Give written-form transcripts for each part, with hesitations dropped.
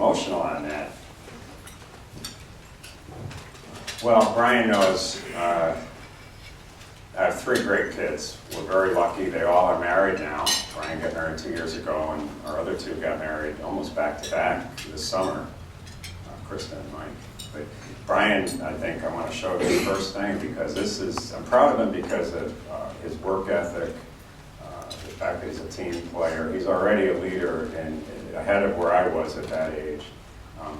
emotional on that. Well, Brian knows I have 3 great kids. We're very lucky. They all are married now. Brian got married 2 years ago, and our other 2 got married almost back to back this summer, Krista and Mike. But Brian, I think I want to show you the first thing, because I'm proud of him because of his work ethic, the fact that he's a team player. He's already a leader and ahead of where I was at that age.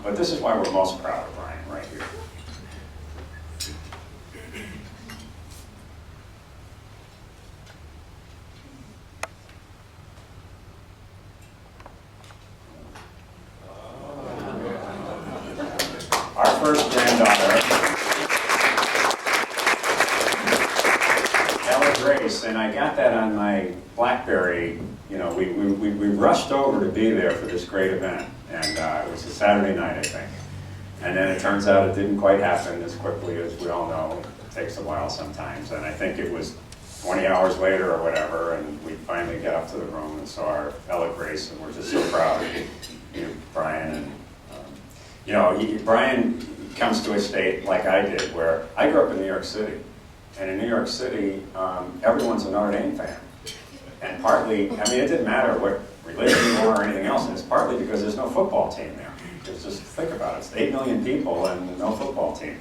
But this is why we're most proud of Brian right here. Our first granddaughter, Ella Grace, and I got that on my BlackBerry. You know, we rushed over to be there for this great event, and it was a Saturday night, I think. And then it turns out it didn't quite happen as quickly as we all know. It takes a while sometimes, and I think it was 20 hours later or whatever, and we finally got up to the room and saw our Ella Grace, and we're just so proud of you, Brian. And you know, Brian comes to a state like I did, where I grew up in New York City. And in New York City, everyone's a Notre Dame fan. And partly, I mean, it didn't matter what religion you were or anything else, and it's partly because there's no football team there. Just think about it. It's 8 million people and no football team.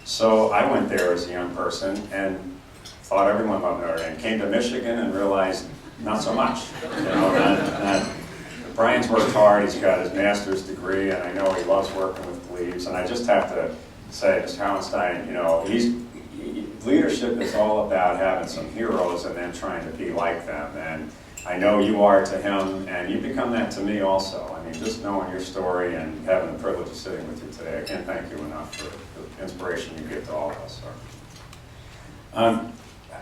So I went there as a young person and thought everyone loved Notre Dame. Came to Michigan and realized not so much. You know, Brian's worked hard. He's got his master's degree, and I know he loves working with plebes. And I just have to say, Mr. Howenstein, you know, leadership is all about having some heroes and then trying to be like them. And I know you are to him, and you become that to me also. I mean, just knowing your story and having the privilege of sitting with you today, I can't thank you enough for the inspiration you give to all of us.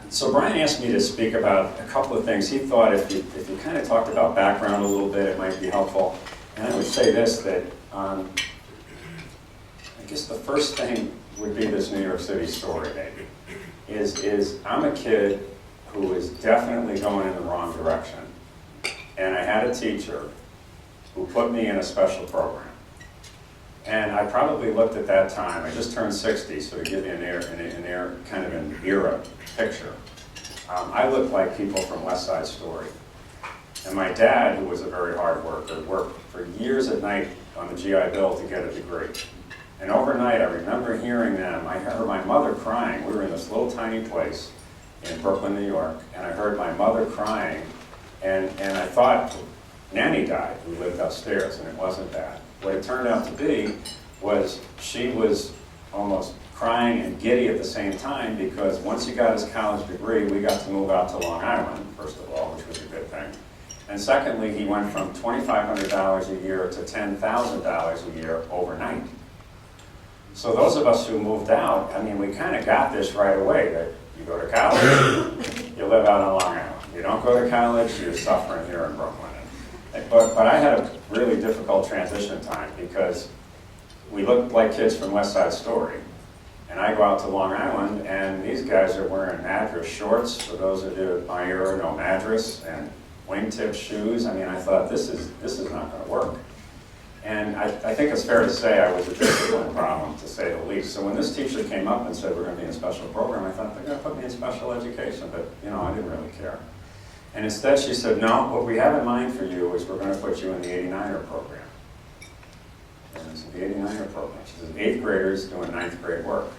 So Brian asked me to speak about a couple of things. He thought if you kind of talked about background a little bit, it might be helpful. And I would say this, that I guess the first thing would be this New York City story, maybe, is I'm a kid who is definitely going in the wrong direction. And I had a teacher who put me in a special program. And I probably looked at that time, I just turned 60, so to give you kind of an era picture. I looked like people from West Side Story. And my dad, who was a very hard worker, worked for years at night on the GI Bill to get a degree. And overnight, I remember hearing them. I heard my mother crying. We were in this little tiny place in Brooklyn, New York, and I heard my mother crying, and I thought Nanny died, who lived upstairs, and it wasn't that. What it turned out to be was she was almost crying and giddy at the same time, because once he got his college degree, we got to move out to Long Island, first of all, which was a good thing. And secondly, he went from $2,500 a year to $10,000 a year overnight. So those of us who moved out, I mean, we kind of got this right away, that you go to college, you live out on Long Island. You don't go to college, you're suffering here in Brooklyn. But I had a really difficult transition time, because we looked like kids from West Side Story. And I go out to Long Island, and these guys are wearing Madras shorts. For those of you at Meijer, no Madras, and wingtip shoes. I mean, I thought, this is not going to work. And I think it's fair to say I was a discipline problem, to say the least. So when this teacher came up and said, we're going to be in a special program, I thought, they're going to put me in special education. But, you know, I didn't really care. And instead she said, no, what we have in mind for you is we're going to put you in the 89er program. And it's the 89er program. She said, 8th graders doing 9th grade work.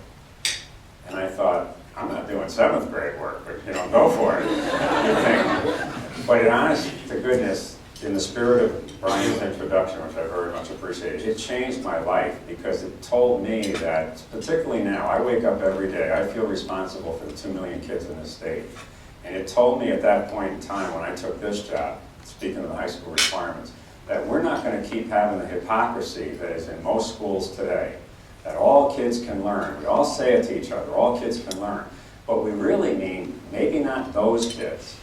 And I thought, I'm not doing 7th grade work, but, you know, go for it. You think. But in honest to goodness, in the spirit of Brian's introduction, which I very much appreciate, it changed my life, because it told me that, particularly now, I wake up every day, I feel responsible for the 2 million kids in this state. And it told me at that point in time, when I took this job, speaking of the high school requirements, that we're not going to keep having the hypocrisy that is in most schools today, that all kids can learn. We all say it to each other, all kids can learn. But we really mean maybe not those kids.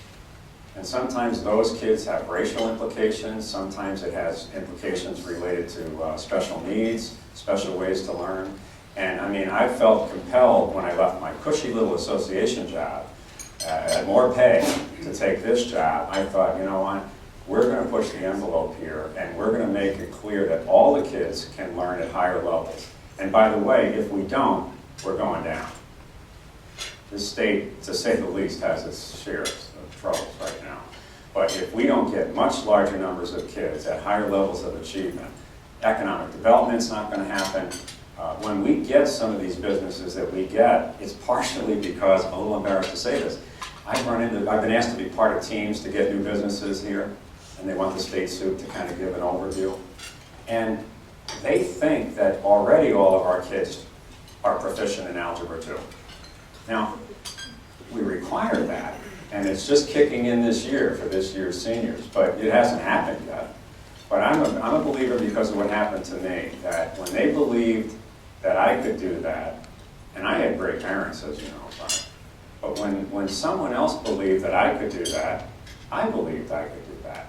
And sometimes those kids have racial implications, sometimes it has implications related to special needs, special ways to learn. And I mean, I felt compelled when I left my cushy little association job, at more pay, to take this job. I thought, you know what, we're going to push the envelope here, and we're going to make it clear that all the kids can learn at higher levels. And by the way, if we don't, we're going down. This state, to say the least, has its shares of troubles right now. But if we don't get much larger numbers of kids at higher levels of achievement, economic development's not going to happen. When we get some of these businesses that we get, it's partially because, I'm a little embarrassed to say this, I've been asked to be part of teams to get new businesses here, and they want the state soup to kind of give an overview. And they think that already all of our kids are proficient in Algebra 2. Now, we require that, and it's just kicking in this year for this year's seniors, but it hasn't happened yet. But I'm a believer because of what happened to me, that when they believed that I could do that, and I had great parents, as you know, but when someone else believed that I could do that, I believed I could do that.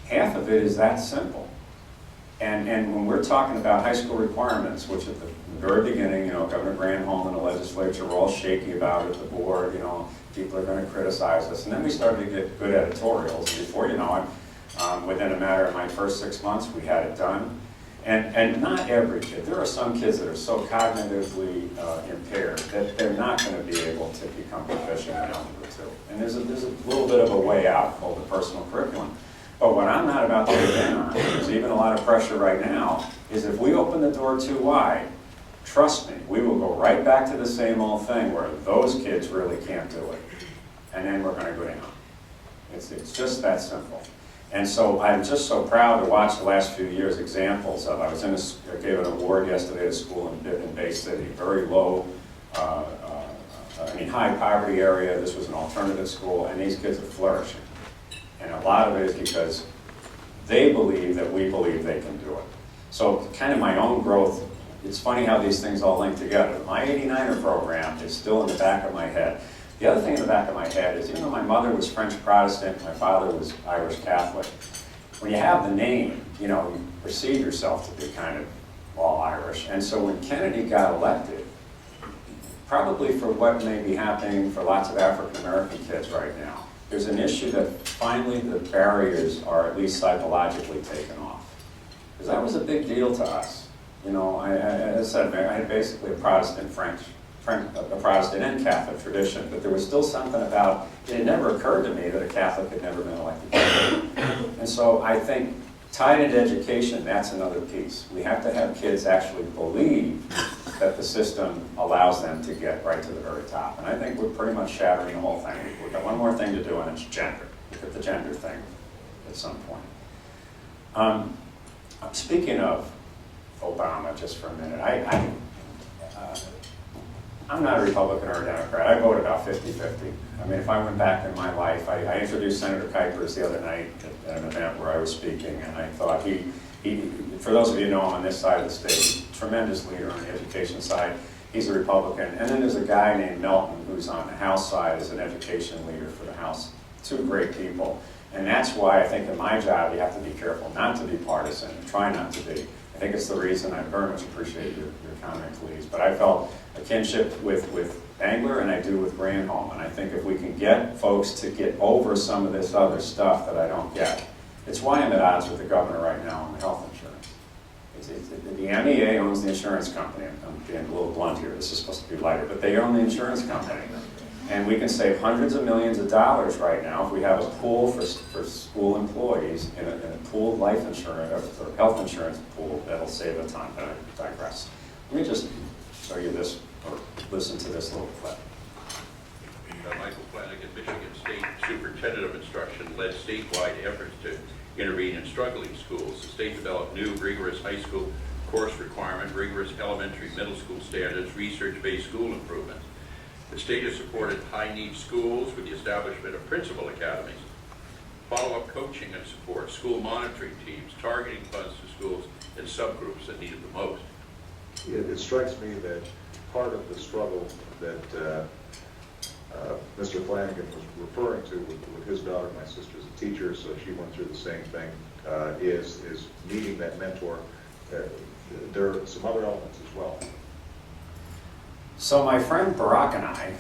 Half of it is that simple. And when we're talking about high school requirements, which at the very beginning, Governor Granholm and the legislature were all shaky about it, the board, people are going to criticize us. And then we started to get good editorials. Before you know it, within a matter of my first 6 months, we had it done. And not every kid. There are some kids that are so cognitively impaired that they're not going to be able to become proficient in Algebra 2. And there's a little bit of a way out called the personal curriculum. But what I'm not about to give in on, there's even a lot of pressure right now, is if we open the door too wide, trust me, we will go right back to the same old thing where those kids really can't do it. And then we're going to go down. It's just that simple. And so I'm just so proud to watch the last few years examples of, I gave an award yesterday at a school in Bay City, very low, high poverty area. This was an alternative school, and these kids are flourishing. And a lot of it is because they believe that we believe they can do it. So kind of my own growth, it's funny how these things all link together. My 89er program is still in the back of my head. The other thing in the back of my head is, even though my mother was French Protestant, my father was Irish Catholic, when you have the name, you perceive yourself to be kind of all Irish. And so when Kennedy got elected, probably for what may be happening for lots of African American kids right now, there's an issue that finally the barriers are at least psychologically taken off. Because that was a big deal to us. As I said, I had basically a Protestant a Protestant and Catholic tradition, but there was still something about, it had never occurred to me that a Catholic had never been elected president. And so I think tied into education, that's another piece. We have to have kids actually believe that the system allows them to get right to the very top. And I think we're pretty much shattering the whole thing. We've got one more thing to do, and it's gender. Look at the gender thing at some point. Speaking of Obama, just for a minute, I'm not a Republican or a Democrat. I vote about 50-50. If I went back in my life, I introduced Senator Kuipers the other night at an event where I was speaking, and I thought he for those of you who know him on this side of the state, tremendous leader on the education side. He's a Republican. And then there's a guy named Melton who's on the House side as an education leader for the House. Two great people. And that's why I think in my job you have to be careful not to be partisan, and try not to be. I think it's the reason I very much appreciate your comment, please. But I felt a kinship with Angler, and I do with Granholm. And I think if we can get folks to get over some of this other stuff that I don't get, it's why I'm at odds with the governor right now on the health insurance. The MEA owns the insurance company. I'm being a little blunt here. This is supposed to be lighter, but they own the insurance company. And we can save hundreds of millions of dollars right now if we have a pool for school employees in a pooled life insurance or health insurance pool that'll save a ton. But I digress. Let me just show you this or listen to this little clip. Michael Flanagan, Michigan State Superintendent of Instruction, led statewide efforts to intervene in struggling schools. The state developed new rigorous high school course requirement, rigorous elementary, middle school standards, research-based school improvements. The state has supported high-need schools with the establishment of principal academies, follow-up coaching and support, school monitoring teams, targeting funds to schools and subgroups that need it the most. It strikes me that part of the struggle that Mr. Flanagan was referring to with his daughter, my sister's a teacher, so she went through the same thing, is needing that mentor. There are some other elements as well. So my friend Barack and I